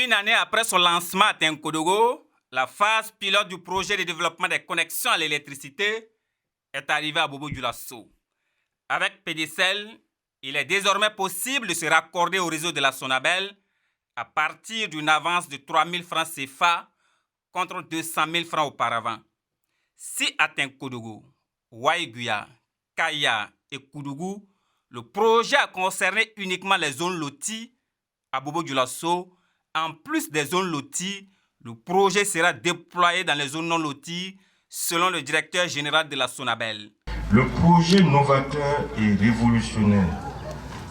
Une année après son lancement à Tenkodogo, la phase pilote du projet de développement des connexions à l'électricité est arrivée à Bobo-Dioulasso. Avec PDCL, il est désormais possible de se raccorder au réseau de la Sonabel à partir d'une avance de 3 000 francs CFA contre 200 000 francs auparavant. Si à Tenkodogo, Waïguya, Kaya et Koudougou, le projet a concerné uniquement les zones loties, à Bobo-Dioulasso, en plus des zones loties, le projet sera déployé dans les zones non loties selon le directeur général de la Sonabel. Le projet novateur et révolutionnaire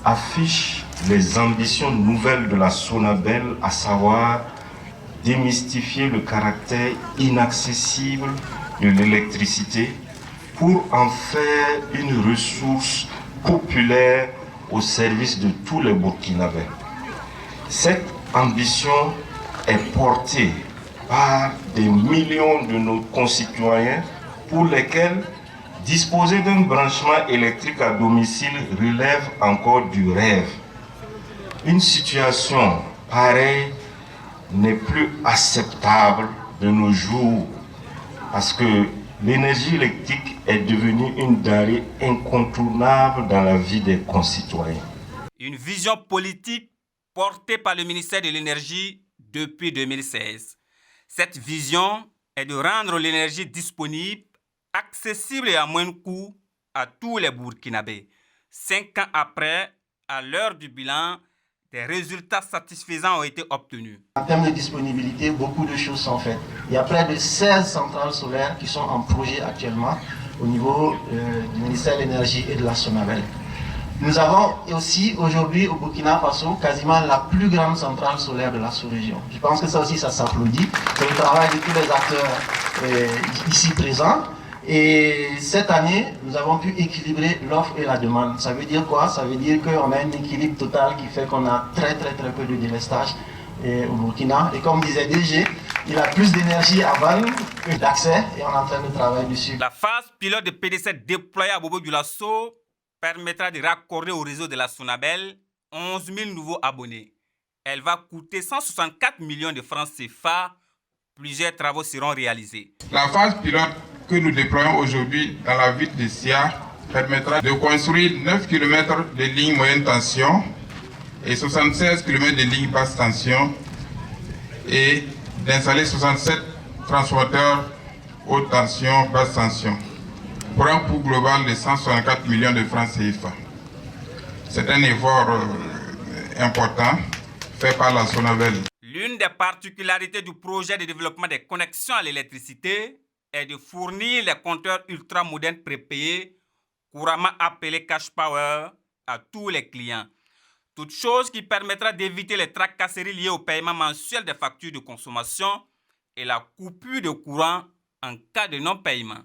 affiche les ambitions nouvelles de la Sonabel, à savoir démystifier le caractère inaccessible de l'électricité pour en faire une ressource populaire au service de tous les Burkinabés. Cette ambition est portée par des millions de nos concitoyens pour lesquels disposer d'un branchement électrique à domicile relève encore du rêve. Une situation pareille n'est plus acceptable de nos jours parce que l'énergie électrique est devenue une denrée incontournable dans la vie des concitoyens. Une vision politique portée par le ministère de l'Énergie depuis 2016. Cette vision est de rendre l'énergie disponible, accessible et à moindre coût à tous les Burkinabés. 5 ans après, à l'heure du bilan, des résultats satisfaisants ont été obtenus. En termes de disponibilité, beaucoup de choses sont faites. Il y a près de 16 centrales solaires qui sont en projet actuellement au niveau du ministère de l'Énergie et de la Sonabel. Nous avons aussi aujourd'hui au Burkina Faso quasiment la plus grande centrale solaire de la sous-région. Je pense que ça aussi, ça s'applaudit. C'est le travail de tous les acteurs ici présents. Et cette année, nous avons pu équilibrer l'offre et la demande. Ça veut dire quoi? Ça veut dire qu'on a un équilibre total qui fait qu'on a très peu de délestage au Burkina. Et comme disait DG, il a plus d'énergie à vendre que d'accès et on est en train de travailler dessus. La phase pilote de PDC déployée à Bobo-Dioulasso permettra de raccorder au réseau de la Sonabel 11 000 nouveaux abonnés. Elle va coûter 164 millions de francs CFA. Plusieurs travaux seront réalisés. La phase pilote que nous déployons aujourd'hui dans la ville de Sia permettra de construire 9 km de lignes moyenne tension et 76 km de lignes basse tension et d'installer 67 transformateurs haute tension, basse tension, pour un coût global de 164 millions de francs CFA. C'est un effort important fait par la Sonabel. L'une des particularités du projet de développement des connexions à l'électricité est de fournir les compteurs ultra-modernes prépayés, couramment appelés cash power, à tous les clients. Toute chose qui permettra d'éviter les tracasseries liées au paiement mensuel des factures de consommation et la coupure de courant en cas de non-paiement.